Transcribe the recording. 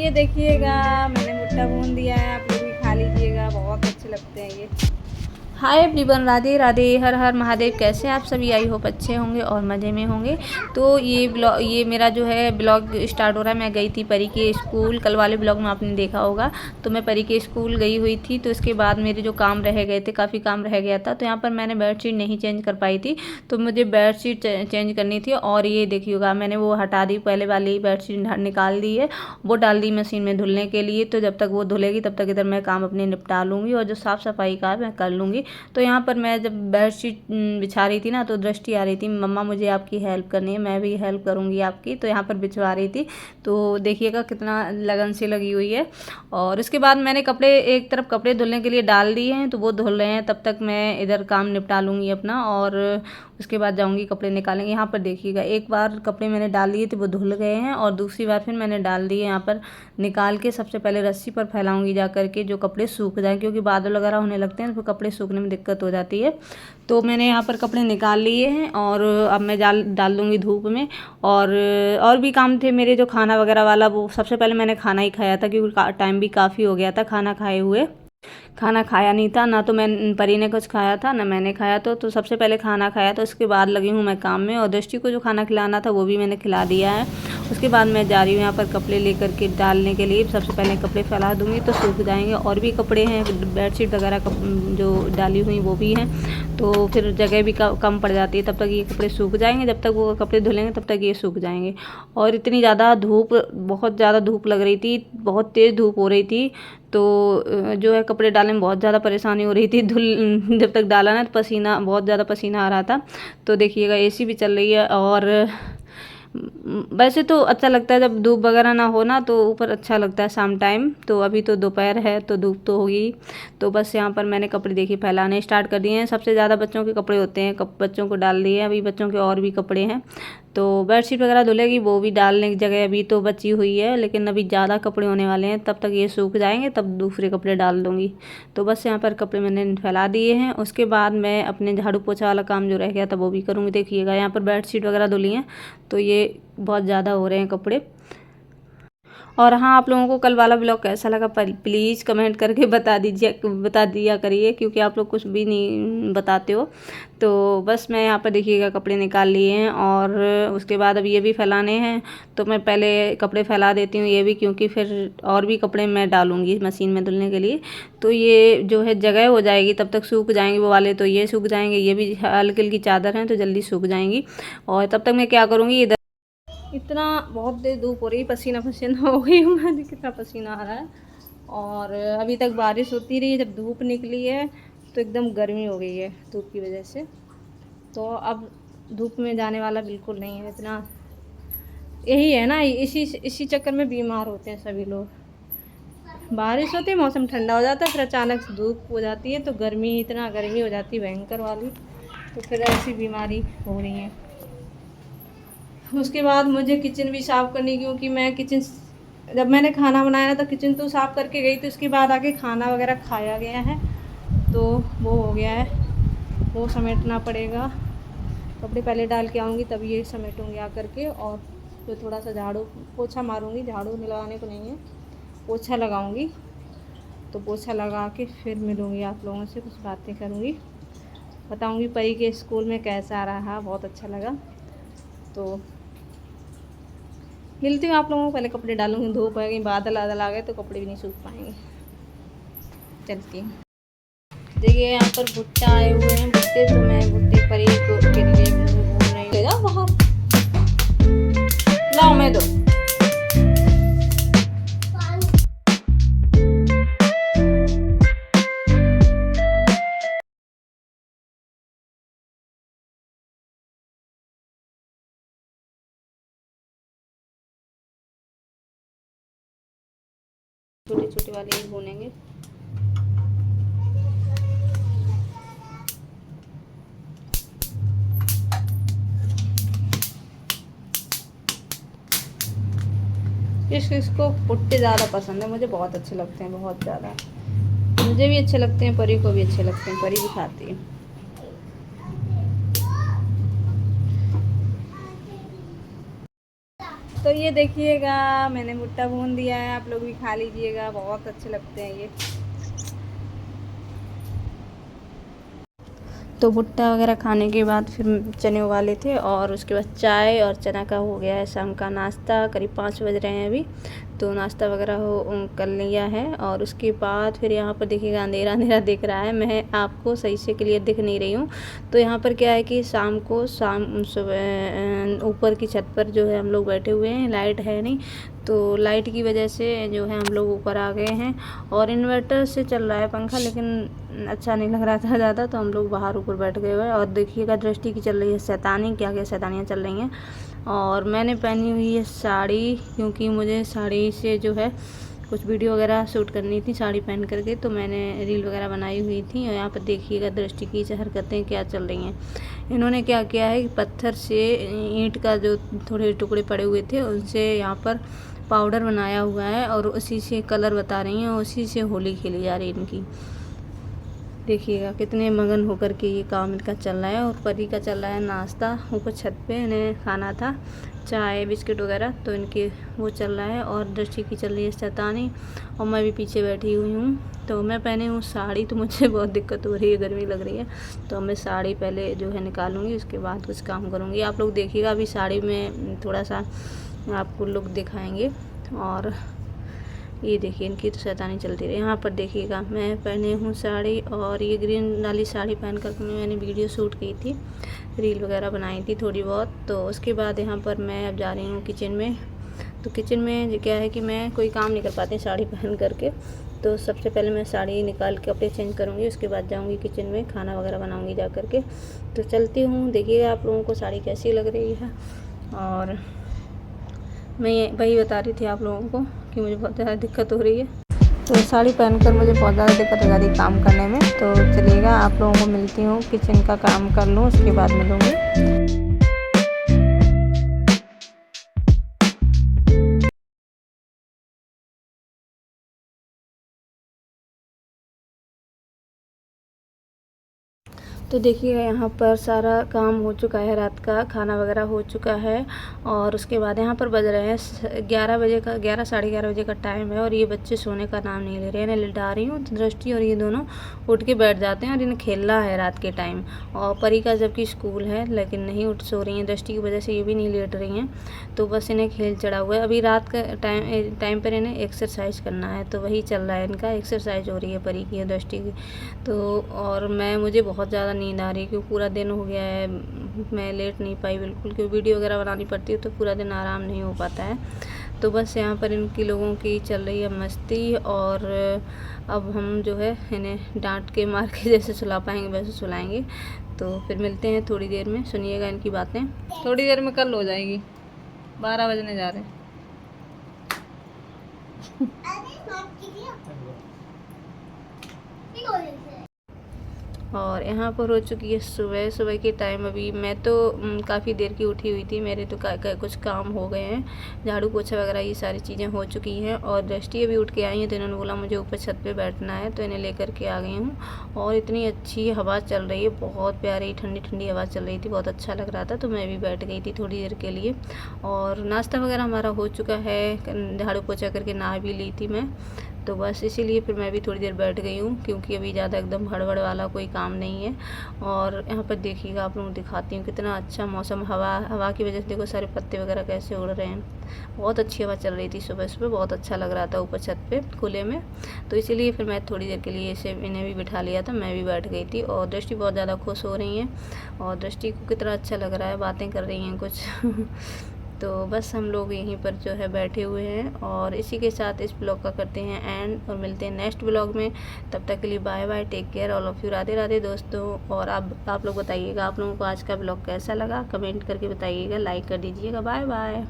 ये देखिएगा, मैंने भुट्टा भून दिया है, आप लोग भी खा लीजिएगा, बहुत अच्छे लगते हैं ये। हाय एवरीवन, राधे राधे, हर हर महादेव। कैसे आप सभी? आई होप अच्छे होंगे और मज़े में होंगे। तो ये मेरा जो है ब्लॉग स्टार्ट हो रहा है। मैं गई थी परी के स्कूल, कल वाले ब्लॉग में आपने देखा होगा। तो मैं परी के स्कूल गई हुई थी, तो इसके बाद मेरे जो काम रह गए थे, काफ़ी काम रह गया था। तो यहाँ पर मैंने बेडशीट नहीं चेंज कर पाई थी, तो मुझे बेडशीट चेंज करनी थी। और ये देखिएगा, मैंने वो हटा दी, पहले वाली बेडशीट निकाल दी है, वो डाल दी मशीन में धुलने के लिए। तो जब तक वो धुलेगी तब तक इधर मैं काम अपने निपटा लूँगी, और जो साफ़ सफाई का मैं कर लूँगी। तो यहाँ पर मैं जब बेडशीट बिछा रही थी ना, तो दृष्टि आ रही थी, मम्मा मुझे आपकी हेल्प करनी है, मैं भी हेल्प करूँगी आपकी। तो यहाँ पर बिछवा रही थी, तो देखिएगा कितना लगन सी लगी हुई है। और उसके बाद मैंने कपड़े एक तरफ कपड़े धुलने के लिए डाल दिए हैं, तो वो धुल रहे हैं, तब तक मैं इधर काम निपटा लूँगी अपना, और उसके बाद जाऊँगी कपड़े निकालेंगे। यहाँ पर देखिएगा, एक बार कपड़े मैंने डाल दिए थे, वो धुल गए हैं, और दूसरी बार फिर मैंने डाल दिए। यहाँ पर निकाल के सबसे पहले रस्सी पर फैलाऊंगी जा करके, जो कपड़े सूख जाएं, क्योंकि बादल वगैरह होने लगते हैं तो कपड़े सूखने में दिक्कत हो जाती है। तो मैंने यहाँ पर कपड़े निकाल लिए हैं, और अब मैं डाल दूँगी धूप में। और भी काम थे मेरे, जो खाना वगैरह वाला, वो सबसे पहले मैंने खाना ही खाया था, क्योंकि टाइम भी काफ़ी हो गया था खाना खाए हुए। खाना खाया नहीं था ना, तो मैं परी ने कुछ खाया था ना मैंने खाया। तो सबसे पहले खाना खाया, तो उसके बाद लगी हूँ मैं काम में। और दृष्टि को जो खाना खिलाना था वो भी मैंने खिला दिया है। उसके बाद मैं जा रही हूँ यहाँ पर कपड़े लेकर के डालने के लिए। सबसे पहले कपड़े फैला दूँगी तो सूख जाएंगे। और भी कपड़े हैं, बेडशीट वगैरह जो डाली हुई वो भी हैं, तो फिर जगह भी कम पड़ जाती है। तब तक ये कपड़े सूख जाएंगे, जब तक वो कपड़े धुलेंगे तब तक ये सूख जाएंगे। और इतनी ज़्यादा धूप, बहुत ज़्यादा धूप लग रही थी, बहुत तेज़ धूप हो रही थी। तो जो है कपड़े डालने में बहुत ज़्यादा परेशानी हो रही थी। जब तक डाला ना, तो पसीना, बहुत ज़्यादा पसीना आ रहा था। तो देखिएगा, एसी भी चल रही है। और वैसे तो अच्छा लगता है जब धूप वगैरह ना हो ना, तो ऊपर अच्छा लगता है शाम टाइम। तो अभी तो दोपहर है, तो धूप तो होगी। तो बस यहाँ पर मैंने कपड़े देखिए फैलाने स्टार्ट कर दिए हैं। सबसे ज़्यादा बच्चों के कपड़े होते हैं, बच्चों को डाल दिए हैं। अभी बच्चों के और भी कपड़े हैं, तो बेडशीट वगैरह धुलेगी, वो भी डालने की जगह अभी तो बची हुई है। लेकिन अभी ज़्यादा कपड़े होने वाले हैं, तब तक ये सूख जाएंगे, तब दूसरे कपड़े डाल दूँगी। तो बस यहाँ पर कपड़े मैंने फैला दिए हैं। उसके बाद मैं अपने झाड़ू पोछा वाला काम जो रह गया था वो भी करूँगी। देखिएगा, यहाँ पर बेडशीट वगैरह धुली हैं, तो ये बहुत ज़्यादा हो रहे हैं कपड़े। और हाँ, आप लोगों को कल वाला ब्लॉग कैसा लगा प्लीज़ कमेंट करके बता दिया करिए, क्योंकि आप लोग कुछ भी नहीं बताते हो। तो बस मैं यहाँ पर देखिएगा कपड़े निकाल लिए हैं, और उसके बाद अब ये भी फैलाने हैं। तो मैं पहले कपड़े फैला देती हूँ ये भी, क्योंकि फिर और भी कपड़े मैं डालूँगी मशीन में धुलने के लिए। तो ये जो है जगह हो जाएगी, तब तक सूख जाएंगे वो वाले, तो ये सूख जाएंगे। ये भी हल्की हल्की चादर हैं, तो जल्दी सूख जाएंगी। और तब तक मैं क्या करूँगी, इधर इतना बहुत देर धूप हो रही, पसीना पसीना हो गई हूँ मैं, कितना पसीना आ रहा है। और अभी तक बारिश होती रही, जब धूप निकली है तो एकदम गर्मी हो गई है धूप की वजह से। तो अब धूप में जाने वाला बिल्कुल नहीं है इतना। यही है ना, इसी चक्कर में बीमार होते हैं सभी लोग। बारिश होती है, मौसम ठंडा हो जाता है, फिर अचानक से धूप हो जाती है, तो इतना गर्मी हो जाती है भयंकर वाली। तो फिर ऐसी बीमारी हो रही है। उसके बाद मुझे किचन भी साफ़ करनी, क्योंकि मैं किचन, जब मैंने खाना बनाया तो किचन तो साफ़ करके गई थी, उसके बाद आके खाना वगैरह खाया गया है, तो वो हो गया है, वो समेटना पड़ेगा। कपड़े पहले डाल के आऊँगी, तब ये समेटूँगी आकर के। और फिर थोड़ा सा झाड़ू पोछा मारूँगी, झाड़ू लगाने को नहीं है, पोछा लगाऊँगी। तो पोछा लगा के फिर मिलूँगी आप लोगों से, कुछ बातें करूँगी, बताऊँगी परी के स्कूल में कैसा रहा, बहुत अच्छा लगा। तो मिलती हूँ आप लोगों को, पहले कपड़े डालूँगी, धूप है, बादल आ गए तो कपड़े भी नहीं सूख पाएंगे। चलती हूँ। देखिए, यहाँ पर भुट्टा आए हुए हैं, भुट्टे, तो मैं भुट्टे परी को के लिए घूम रही हूँ। बाहर लाओ, मैं दो छोटे छोटे वाले ही भूनेंगे। इसको भुट्टे ज़्यादा पसंद है, मुझे बहुत अच्छे लगते हैं, बहुत ज़्यादा। मुझे भी अच्छे लगते हैं, परी को भी अच्छे लगते हैं, परी भी खाती है। तो ये देखिएगा मैंने भुट्टा भून दिया है, आप लोग भी खा लीजिएगा, बहुत अच्छे लगते हैं ये। तो भुट्टा वगैरह खाने के बाद फिर चने उबाले थे और उसके बाद चाय और चना का हो गया है शाम का नाश्ता। करीब 5 बज रहे हैं अभी, तो नाश्ता वगैरह कर लिया है। और उसके बाद फिर यहाँ पर देखिएगा अंधेरा अंधेरा दिख रहा है, मैं आपको सही से क्लियर दिख नहीं रही हूँ। तो यहाँ पर क्या है कि शाम सुबह ऊपर की छत पर जो है हम लोग बैठे हुए हैं, लाइट है नहीं, तो लाइट की वजह से जो है हम लोग ऊपर आ गए हैं। और इन्वर्टर से चल रहा है पंखा, लेकिन अच्छा नहीं लग रहा था ज़्यादा, तो हम लोग बाहर ऊपर बैठ गए हुए हैं। और देखिएगा दृष्टि की चल रही है शैतानी, क्या क्या शैतानियाँ चल रही हैं। और मैंने पहनी हुई है साड़ी, क्योंकि मुझे साड़ी से जो है कुछ वीडियो वगैरह शूट करनी थी साड़ी पहन करके, तो मैंने रील वगैरह बनाई हुई थी। और यहाँ पर देखिएगा दृष्टि की हरकतें क्या चल रही हैं। इन्होंने क्या किया है कि पत्थर से ईंट का जो थोड़े टुकड़े पड़े हुए थे उनसे यहाँ पर पाउडर बनाया हुआ है और उसी से कलर बता रही हैं, उसी से होली खेली जा रही है इनकी। देखिएगा कितने मगन होकर के ये काम इनका चल रहा है। और परी का चल रहा है नाश्ता, ऊपर छत पे इन्हें खाना था चाय बिस्किट वगैरह, तो इनके वो चल रहा है। और दृष्टि की चल रही है शैतानी, और मैं भी पीछे बैठी हुई हूँ। तो मैं पहने हूँ साड़ी, तो मुझे बहुत दिक्कत हो रही है, गर्मी लग रही है, तो मैं साड़ी पहले जो है निकालूंगी, उसके बाद कुछ काम करूँगी। आप लोग देखिएगा अभी साड़ी में थोड़ा सा आपको लुक दिखाएंगे। और ये देखिए इनकी तो शैतानी चलती रही। यहाँ पर देखिएगा मैं पहने हूँ साड़ी, और ये ग्रीन वाली साड़ी पहन कर मैंने वीडियो शूट की थी, रील वगैरह बनाई थी थोड़ी बहुत। तो उसके बाद यहाँ पर मैं अब जा रही हूँ किचन में। तो किचन में क्या है कि मैं कोई काम नहीं कर पाती साड़ी पहन करके, तो सबसे पहले मैं साड़ी निकाल के कपड़े चेंज करूँगी, उसके बाद जाऊँगी किचन में खाना वगैरह बनाऊँगी जा कर के। तो चलती हूँ, देखिएगा आप लोगों को साड़ी कैसी लग रही है। और मैं वही बता रही थी आप लोगों को कि मुझे बहुत ज़्यादा दिक्कत हो रही है, तो साड़ी पहनकर मुझे बहुत ज़्यादा दिक्कत हो जा रही है काम करने में। तो चलिएगा आप लोगों को मिलती हूँ, किचन का काम कर लूँ उसके बाद मिलूँगी। तो देखिए यहाँ पर सारा काम हो चुका है, रात का खाना वगैरह हो चुका है। और उसके बाद यहाँ पर बज रहे हैं 11 बजे का, 11 साढ़े 11 बजे का टाइम है। और ये बच्चे सोने का नाम नहीं ले रहे हैं, इन्हें लिटा रही हूँ। दृष्टि और ये दोनों उठ के बैठ जाते हैं और इन्हें खेलना है रात के टाइम। और परी का जबकि स्कूल है, लेकिन नहीं उठ सो रही हैं, दृष्टि की वजह से ये भी नहीं लेट रही हैं। तो बस इन्हें खेल चढ़ा हुआ है। अभी रात का टाइम पर इन्हें एक्सरसाइज करना है, तो वही चल रहा है इनका, एक्सरसाइज हो रही है परी की और दृष्टि की। तो और मुझे बहुत ज़्यादा नींद आ रही है, क्योंकि पूरा दिन हो गया है, मैं लेट नहीं पाई बिल्कुल, क्योंकि वीडियो वगैरह बनानी पड़ती है तो पूरा दिन आराम नहीं हो पाता है। तो बस यहाँ पर इनकी लोगों की चल रही है मस्ती। और अब हम जो है इन्हें डांट के मार के जैसे सुला पाएंगे वैसे सुलाएंगे। तो फिर मिलते हैं थोड़ी देर में, सुनिएगा इनकी बातें, थोड़ी देर में कल हो जाएगी, 12 बजने जा रहे हैं। और यहाँ पर हो चुकी है सुबह, सुबह के टाइम। अभी मैं तो काफ़ी देर की उठी हुई थी, मेरे तो कुछ काम हो गए हैं, झाड़ू पोछा वगैरह ये सारी चीज़ें हो चुकी हैं। और दृष्टि अभी उठ के आई हैं, तो इन्होंने बोला मुझे ऊपर छत पे बैठना है, तो इन्हें लेकर के आ गई हूँ। और इतनी अच्छी हवा चल रही है, बहुत प्यारी ठंडी ठंडी हवा चल रही थी, बहुत अच्छा लग रहा था। तो मैं भी बैठ गई थी थोड़ी देर के लिए। और नाश्ता वगैरह हमारा हो चुका है, झाड़ू पोछा करके नहा भी ली थी मैं। तो बस इसीलिए फिर मैं भी थोड़ी देर बैठ गई हूँ, क्योंकि अभी ज़्यादा एकदम हड़बड़ वाला कोई काम नहीं है। और यहाँ पर देखिएगा आप लोगों को दिखाती हूँ कितना अच्छा मौसम, हवा की वजह से देखो सारे पत्ते वगैरह कैसे उड़ रहे हैं। बहुत अच्छी हवा चल रही थी सुबह सुबह, बहुत अच्छा लग रहा था ऊपर छत पे खुले में। तो इसीलिए फिर मैं थोड़ी देर के लिए इसे इन्हें भी बिठा लिया था, मैं भी बैठ गई थी। और दृष्टि बहुत ज़्यादा खुश हो रही हैं, और दृष्टि को कितना अच्छा लग रहा है, बातें कर रही हैं कुछ तो बस हम लोग यहीं पर जो है बैठे हुए हैं। और इसी के साथ इस ब्लॉग का करते हैं एंड, और मिलते हैं नेक्स्ट ब्लॉग में। तब तक के लिए bye bye, take care all of you, Radhe Radhe दोस्तों। और आप लोग बताइएगा आप लोगों को आज का ब्लॉग कैसा लगा, कमेंट करके बताइएगा, लाइक कर दीजिएगा। Bye bye.